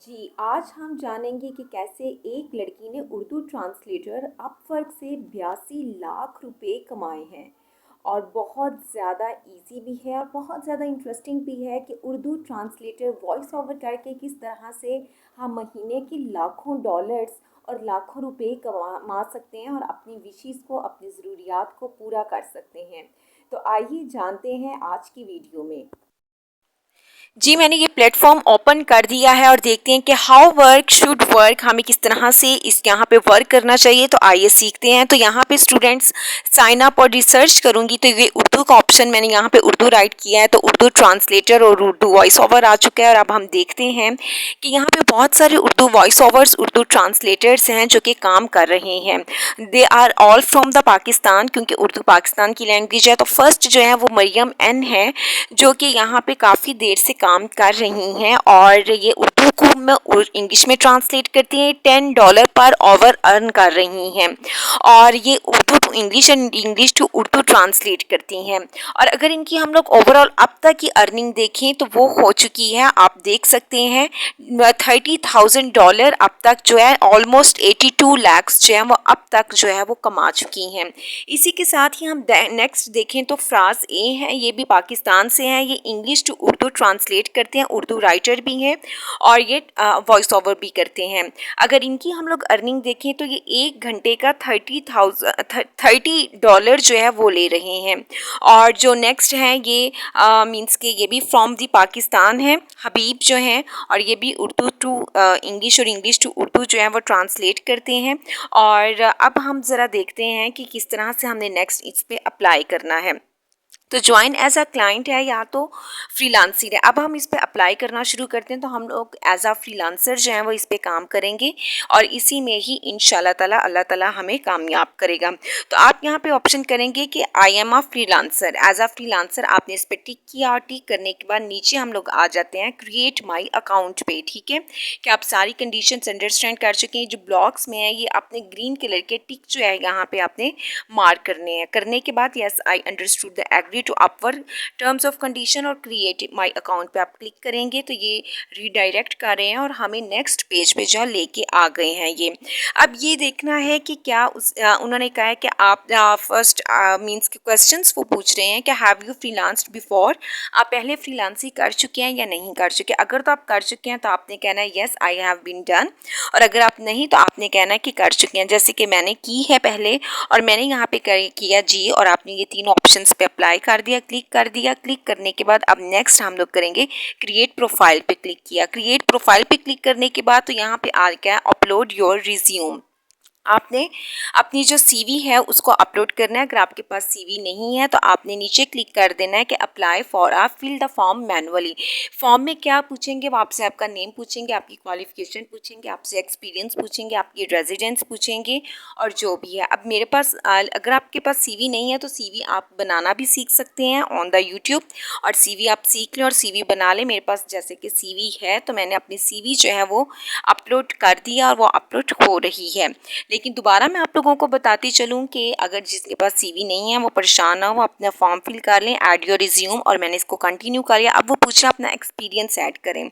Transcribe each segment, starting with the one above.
जी, आज हम जानेंगे कि कैसे एक लड़की ने उर्दू ट्रांसलेटर अपवर्क से 82 लाख रुपए कमाए हैं। और बहुत ज़्यादा इजी भी है और बहुत ज़्यादा इंटरेस्टिंग भी है कि उर्दू ट्रांसलेटर वॉइस ओवर करके किस तरह से हम महीने के लाखों डॉलर्स और लाखों रुपए कमा सकते हैं और अपनी विशेज़ को, अपनी ज़रूरियात को पूरा कर सकते हैं। तो आइए जानते हैं आज की वीडियो में। जी, मैंने ये प्लेटफॉर्म ओपन कर दिया है और देखते हैं कि हाउ वर्क शुड वर्क, हमें किस तरह से इस यहाँ पे वर्क करना चाहिए। तो आइए सीखते हैं। तो यहाँ पे स्टूडेंट्स साइन अप और रिसर्च करूँगी तो ये उर्दू का ऑप्शन मैंने यहाँ पे उर्दू राइट किया है, तो उर्दू ट्रांसलेटर और उर्दू वॉइस ओवर आ चुका है। और अब हम देखते हैं कि यहाँ पे बहुत सारे Urdu voice overs, Urdu translators हैं जो कि काम कर रहे हैं। They are all from the Pakistan, क्योंकि उर्दू पाकिस्तान की लैंग्वेज है। तो फर्स्ट जो है वो मरियम एन है, जो कि यहाँ पे काफ़ी देर से काम कर रही हैं और ये उर्दू को मैं इंग्लिश में ट्रांसलेट करती हैं। $10 पर आवर अर्न कर रही हैं और ये Urdu to English and English to Urdu translate करती हैं। और अगर इनकी हम लोग ओवरऑल अब तक की अर्निंग देखें तो वो हो चुकी है, आप देख सकते हैं, $30,000 अब तक जो है, ऑलमोस्ट 82 lakhs जो है वो अब तक जो है वो कमा चुकी हैं। इसी के साथ ही हम नेक्स्ट देखें तो फ्राज ए हैं, ये भी पाकिस्तान से हैं। ये इंग्लिश टू उर्दू ट्रांसलेट करते हैं, उर्दू राइटर भी हैं और ये वॉइस ओवर भी करते हैं। अगर इनकी हम लोग अर्निंग देखें तो ये 1 घंटे का $30 जो है वो ले रहे हैं। और जो नेक्स्ट हैं ये मींस के ये भी फ्रॉम दी पाकिस्तान है, हबीब जो हैं, और ये भी उर्दू टू इंग्लिश और इंग्लिश टू उर्दू जो है वो ट्रांसलेट करते हैं। और अब हम ज़रा देखते हैं कि किस तरह से हमने नेक्स्ट इस पे अप्लाई करना है। तो ज्वाइन एज अ क्लाइंट है या तो फ्रीलांसर है। अब हम इस पे अप्लाई करना शुरू करते हैं। तो हम लोग एज अ फ्रीलांसर जो है वो इस पे काम करेंगे और इसी में ही इंशाल्लाह ताला अल्लाह ताला हमें कामयाब करेगा। तो आप यहाँ पे ऑप्शन करेंगे कि I am a freelancer. As a freelancer आपने इस पर टिक किया और टिक करने के बाद नीचे हम लोग आ जाते हैं क्रिएट माई अकाउंट पे। ठीक है, कि आप सारी कंडीशंस अंडरस्टैंड कर चुके हैं। जो ब्लॉक्स में है ये आपने ग्रीन कलर के टिक जो है यहाँ पे आपने मार्क करने हैं। करने के बाद yes I understood the agree to Upwork terms of condition और क्रिएट माई अकाउंट पे आप क्लिक करेंगे तो ये रीडायरेक्ट कर रहे हैं और हमें नेक्स्ट पेज पे जो लेके आ गए हैं। ये अब ये देखना है कि क्या उन्होंने कहा है कि आप फर्स्ट मींस के क्वेश्चंस वो पूछ रहे हैं कि हैव यू फ्रीलांस्ड बिफोर, आप पहले फ्रीलांसिंग कर चुके हैं या नहीं कर चुके। अगर तो आप कर चुके हैं तो आपने कहना है yes I have been done, और अगर आप नहीं तो आपने कहना है कि कर चुके हैं। जैसे कि मैंने की है पहले और मैंने यहाँ पे किया जी, और आपने ये तीनों ऑप्शंस पे अप्लाई कर दिया, क्लिक कर दिया। क्लिक करने के बाद अब नेक्स्ट हम लोग करेंगे क्रिएट प्रोफाइल पे क्लिक किया। क्रिएट प्रोफाइल पे क्लिक करने के बाद तो यहाँ पे आ गया अपलोड योर रिज्यूम। आपने अपनी जो सीवी है उसको अपलोड करना है। अगर आपके पास सीवी नहीं है तो आपने नीचे क्लिक कर देना है कि apply for a fill the form manually. Form में क्या पूछेंगे, वो आपसे आपका नेम पूछेंगे, आपकी क्वालिफिकेशन पूछेंगे, आपसे एक्सपीरियंस पूछेंगे, आपकी रेजिडेंस पूछेंगे और जो भी है। अब मेरे पास अगर आपके पास सीवी नहीं है तो सीवी आप बनाना भी सीख सकते हैं ऑन द यूट्यूब, और सीवी आप सीख लें और सीवी बना लें। मेरे पास जैसे कि सीवी है तो मैंने अपनी सीवी जो है वो अपलोड कर दिया और वो अपलोड हो रही है। लेकिन दोबारा मैं आप लोगों को बताती चलूँ कि अगर जिसके पास सीवी नहीं है वो परेशान ना हो, अपना फॉर्म फिल कर लें, ऐड योर रिज्यूम, और मैंने इसको कंटिन्यू कर लिया। अब वो पूछ रहा अपना एक्सपीरियंस ऐड करें।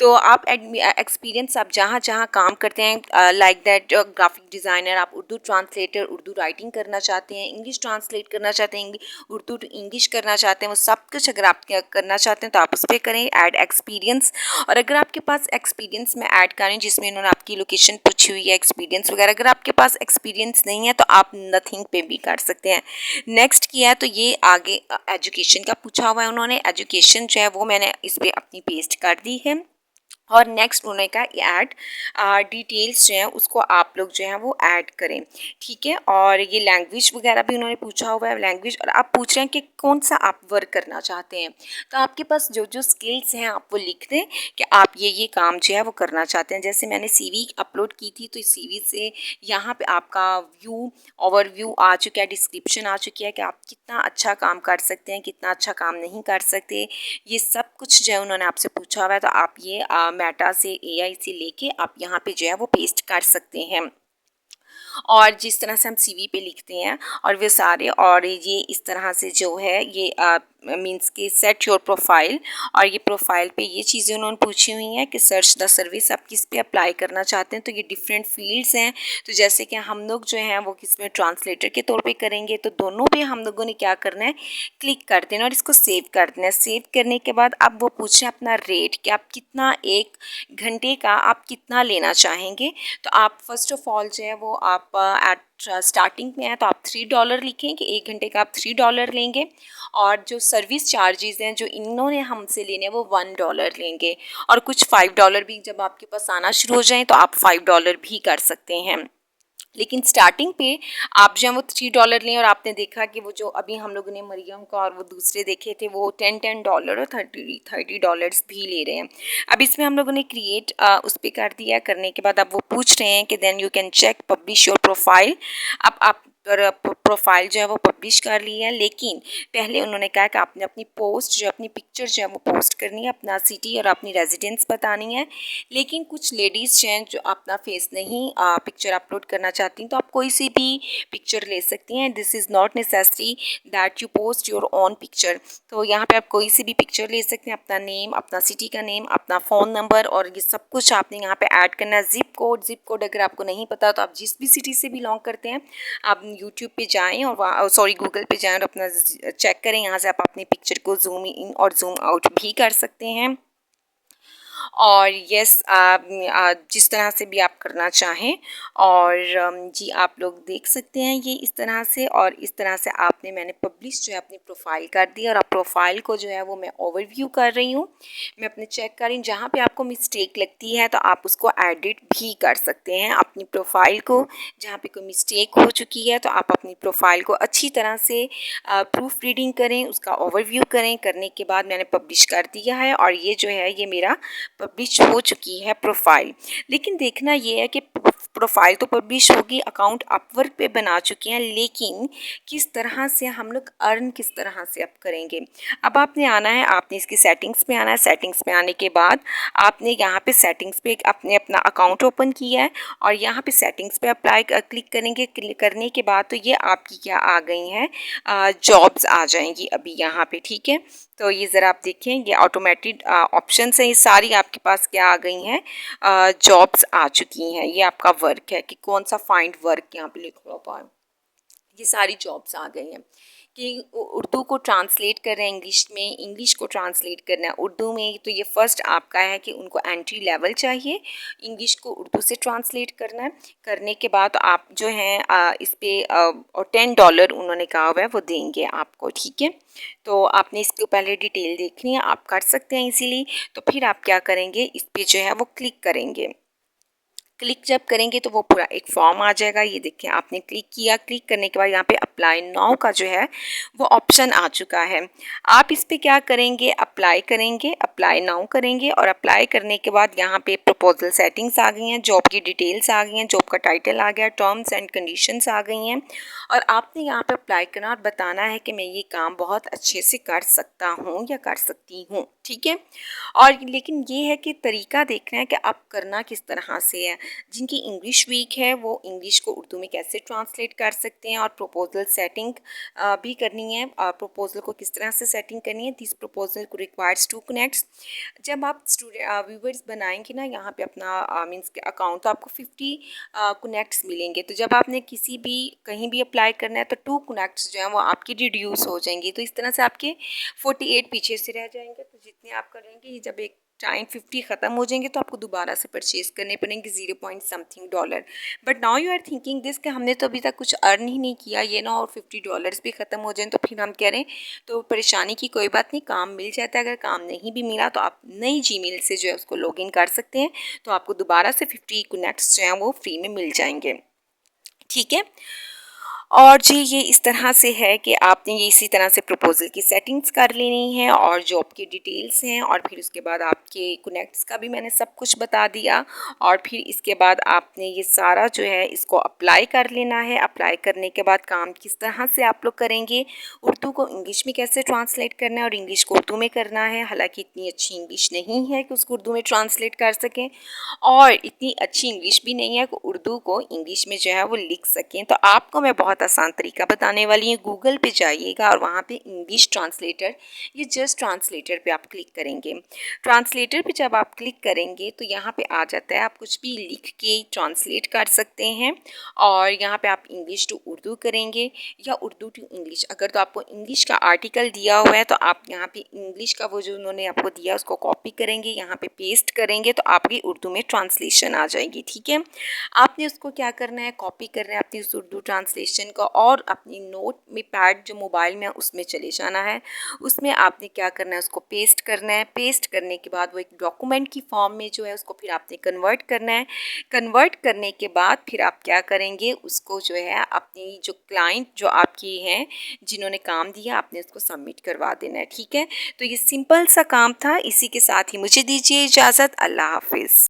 तो आप एक्सपीरियंस आप जहाँ जहाँ काम करते हैं, लाइक दैट ग्राफिक डिज़ाइनर, आप उर्दू ट्रांसलेटर, उर्दू राइटिंग करना चाहते हैं, इंग्लिश ट्रांसलेट करना चाहते हैं, उर्दू टू इंग्लिश करना चाहते हैं, वो सब कुछ अगर आप करना चाहते हैं तो आप उस पर करें ऐड एक्सपीरियंस। और अगर आपके पास एक्सपीरियंस में ऐड करें जिसमें उन्होंने आपकी लोकेशन पूछी हुई है, एक्सपीरियंस वगैरह, अगर आपके पास एक्सपीरियंस नहीं है तो आप नथिंग पे भी कर सकते हैं। नेक्स्ट किया है तो ये आगे एजुकेशन का पूछा हुआ है उन्होंने। एजुकेशन जो है वो मैंने इस पर अपनी पेस्ट कर दी है। और नेक्स्ट उन्होंने कहा ऐड डिटेल्स जो है उसको आप लोग जो है वो ऐड करें। ठीक है, और ये लैंग्वेज वगैरह भी उन्होंने पूछा हुआ है, लैंग्वेज, और आप पूछ रहे हैं कि कौन सा आप वर्क करना चाहते हैं। तो आपके पास जो जो स्किल्स हैं आप वो लिख दें कि आप ये काम जो है वो करना चाहते हैं। जैसे मैंने सीवी अपलोड की थी तो इस सीवी से यहाँ पे आपका ओवरव्यू आ चुका है, डिस्क्रिप्शन आ चुकी है कि आप कितना अच्छा काम कर सकते हैं, कितना अच्छा काम नहीं कर सकते। ये सब कुछ जो है उन्होंने आपसे पूछा हुआ है। तो आप ये मेटा से, एआई से लेके आप यहाँ पे जो है वो पेस्ट कर सकते हैं। और जिस तरह से हम सीवी पे लिखते हैं और वे सारे, और ये इस तरह से जो है ये मीन्स के सेट योर प्रोफाइल, और ये प्रोफाइल पे ये चीज़ें उन्होंने पूछी हुई हैं कि सर्च द सर्विस, आप किस पे अप्लाई करना चाहते हैं। तो ये डिफरेंट फील्ड्स हैं। तो जैसे कि हम लोग जो हैं वो किस में ट्रांसलेटर के तौर पे करेंगे, तो दोनों पे हम लोगों ने क्या करना है, क्लिक कर देना और इसको सेव कर देना है। सेव करने के बाद अब वो पूछ रहे हैं अपना रेट कि आप कितना, 1 घंटे का आप कितना लेना चाहेंगे। तो आप फर्स्ट ऑफ ऑल जो है वो आप एट स्टार्टिंग में है तो आप $3 लिखें कि 1 घंटे का आप $3 लेंगे, और जो सर्विस चार्जेस हैं जो इन्होंने हमसे लेने हैं वो $1 लेंगे, और कुछ $5 भी जब आपके पास आना शुरू हो जाए तो आप $5 भी कर सकते हैं। लेकिन स्टार्टिंग पे आप जो है वो $3 लें, और आपने देखा कि वो जो अभी हम लोगों ने मरियम का और वो दूसरे देखे थे वो $10 और $30 भी ले रहे हैं। अब इसमें हम लोगों ने क्रिएट उस पर कर दिया। करने के बाद अब वो पूछ रहे हैं कि then you can check publish your profile. अब आप प्रोफाइल जो है वो पब्लिश कर ली है, लेकिन पहले उन्होंने कहा कि आपने अपनी पोस्ट जो अपनी पिक्चर जो है वो पोस्ट करनी है, अपना सिटी और अपनी रेजिडेंस बतानी है। लेकिन कुछ लेडीज़ हैं जो अपना फेस नहीं पिक्चर अपलोड करना चाहती हैं, तो आप कोई सी भी पिक्चर ले सकती हैं। This is not necessary that you post your own picture. तो यहाँ पे आप कोई सी भी पिक्चर ले सकते हैं, अपना नेम, अपना सिटी का नेम, अपना फ़ोन नंबर, और ये सब कुछ आपने यहाँ पे ऐड करना है। ज़िप कोड अगर आपको नहीं पता तो आप जिस भी सिटी से बिलोंग करते हैं आप यूट्यूब पे जाएं और गूगल पे जाएं और अपना चेक करें। यहाँ से आप अपनी पिक्चर को जूम इन और जूम आउट भी कर सकते हैं। और यस, आप जिस तरह से भी आप करना चाहें, और जी आप लोग देख सकते हैं ये इस तरह से, और इस तरह से मैंने पब्लिश जो है अपनी प्रोफाइल कर दी। और अब प्रोफाइल को जो है वो मैं ओवरव्यू कर रही हूँ, मैं अपने चेक कर रही हूँ। जहाँ पे आपको मिस्टेक लगती है तो आप उसको एडिट भी कर सकते हैं अपनी प्रोफाइल को। जहाँ पे कोई मिस्टेक हो चुकी है तो आप अपनी प्रोफाइल को अच्छी तरह से प्रूफ रीडिंग करें, उसका ओवरव्यू करें। करने के बाद मैंने पब्लिश कर दिया है, और ये जो है ये मेरा पब्लिश हो चुकी है प्रोफाइल। लेकिन देखना ये है कि प्रोफाइल तो पब्लिश होगी, अकाउंट अपवर्क पे बना चुके हैं, लेकिन किस तरह से हम लोग अर्न किस तरह से अब करेंगे। अब आपने आना है, आपने इसकी सेटिंग्स पे आना है। सेटिंग्स पे आने के बाद आपने यहाँ पे सेटिंग्स पे आपने अपना अकाउंट ओपन किया है, और यहाँ पे सेटिंग्स पे अप्लाई क्लिक करेंगे। क्लिक करने के बाद तो ये आपकी क्या आ गई हैं, जॉब्स आ जाएंगी अभी यहाँ पे, ठीक है। तो ये ज़रा आप देखें, ये ऑटोमेटेड ऑप्शंस हैं, ये सारी आपके पास क्या आ गई हैं, जॉब्स आ चुकी हैं। ये आपका वर्क है कि कौन सा फाइंड वर्क यहाँ पे लिखा हुआ है, ये सारी जॉब्स आ गई हैं कि उर्दू को ट्रांसलेट कर रहे हैं इंग्लिश में, इंग्लिश को ट्रांसलेट करना है उर्दू में। तो ये फर्स्ट आपका है कि उनको एंट्री लेवल चाहिए, इंग्लिश को उर्दू से ट्रांसलेट करना है। करने के बाद आप जो हैं इस पर और $10 उन्होंने कहा हुआ है वो देंगे आपको, ठीक है। तो आपने इसके पहले डिटेल देखनी है, आप कर सकते हैं इजीली। तो फिर आप क्या करेंगे, इस पर जो है वो क्लिक करेंगे। क्लिक जब करेंगे तो वो पूरा एक फॉर्म आ जाएगा। ये देखिए आपने क्लिक किया, क्लिक करने के बाद यहाँ पे अप्लाई नाउ का जो है वो ऑप्शन आ चुका है। आप इस पे क्या करेंगे, अप्लाई करेंगे, अप्लाई नाउ करेंगे, और अप्लाई करने के बाद यहाँ पे प्रपोजल सेटिंग्स आ गई हैं, जॉब की डिटेल्स आ गई हैं, जॉब का टाइटल आ गया, टर्म्स एंड कंडीशंस आ गई हैं, और आपने यहाँ पे अप्लाई करना और बताना है कि मैं ये काम बहुत अच्छे से कर सकता हूँ या कर सकती हूँ, ठीक है। और लेकिन ये है कि तरीका देखना है कि आप करना किस तरह से है। जिनकी इंग्लिश वीक है वो इंग्लिश को उर्दू में कैसे ट्रांसलेट कर सकते हैं, और प्रपोजल सेटिंग भी करनी है। प्रपोजल को किस तरह से सेटिंग करनी है, दिस प्रपोजल को रिक्वायर्स 2 कनेक्ट्स। जब आप व्यूवर्स बनाएंगे ना यहाँ पे अपना मीन्स के अकाउंट, तो आपको 50 कनेक्ट्स मिलेंगे। तो जब आपने किसी भी कहीं भी अप्लाई करना है तो 2 कनेक्ट्स जो हैं वो आपकी रिड्यूस हो जाएंगी। तो इस तरह से आपके 48 पीछे से रह जाएंगे। तो जितने आप करेंगे, जब एक टाइम 50 ख़त्म हो जाएंगे तो आपको दोबारा से परचेज़ करने पड़ेंगे $0.something। But now you are thinking this कि हमने तो अभी तक कुछ अर्न ही नहीं किया, ये ना और $50 भी ख़त्म हो जाए तो फिर हम कह रहे हैं। तो परेशानी की कोई बात नहीं, काम मिल जाता है। अगर काम नहीं भी मिला तो आप नई जीमेल से जो है उसको लॉगिन कर सकते हैं, तो आपको दोबारा से 50 कनेक्ट्स जो हैं वो फ्री में मिल जाएंगे, ठीक है। और जी ये इस तरह से है कि आपने ये इसी तरह से प्रपोजल की सेटिंग्स कर लेनी है, और जॉब की डिटेल्स हैं, और फिर उसके बाद आपके कनेक्ट्स का भी मैंने सब कुछ बता दिया। और फिर इसके बाद आपने ये सारा जो है इसको अप्लाई कर लेना है। अप्लाई करने के बाद काम किस तरह से आप लोग करेंगे, उर्दू को इंग्लिश में कैसे ट्रांसलेट करना है और इंग्लिश को उर्दू में करना है। हालांकि इतनी अच्छी इंग्लिश नहीं है कि उसको उर्दू में ट्रांसलेट कर सकें, और इतनी अच्छी इंग्लिश भी नहीं है कि उर्दू को इंग्लिश में जो है वो लिख सकें। तो आपको मैं बहुत बहुत आसान तरीका बताने वाली हूँ। गूगल पे जाइएगा और वहाँ पे इंग्लिश ट्रांसलेटर, ये जस्ट ट्रांसलेटर पे आप क्लिक करेंगे। ट्रांसलेटर पे जब आप क्लिक करेंगे तो यहाँ पे आ जाता है, आप कुछ भी लिख के ट्रांसलेट कर सकते हैं। और यहाँ पे आप इंग्लिश टू उर्दू करेंगे या उर्दू टू इंग्लिश। अगर तो आपको इंग्लिश का आर्टिकल दिया हुआ है तो आप यहाँ पे इंग्लिश का वो जो उन्होंने आपको दिया उसको कॉपी करेंगे, यहाँ पे पेस्ट करेंगे तो आपकी उर्दू में ट्रांसलेशन आ जाएगी। ठीक है, आपने उसको क्या करना है, कॉपी करना है अपनी उस उर्दू ट्रांसलेशन का और अपनी नोट में पैड जो मोबाइल में उसमें चले जाना है। उसमें आपने क्या करना है, उसको पेस्ट करना है। पेस्ट करने के बाद वो एक डॉक्यूमेंट की फॉर्म में जो है उसको फिर आपने कन्वर्ट करना है। कन्वर्ट करने के बाद फिर आप क्या करेंगे, उसको जो है अपनी जो क्लाइंट जो आपकी हैं जिन्होंने काम दिया आपने उसको सबमिट करवा देना है। ठीक है, तो ये सिंपल सा काम था। इसी के साथ ही मुझे दीजिए इजाज़त। अल्लाह हाफिज़।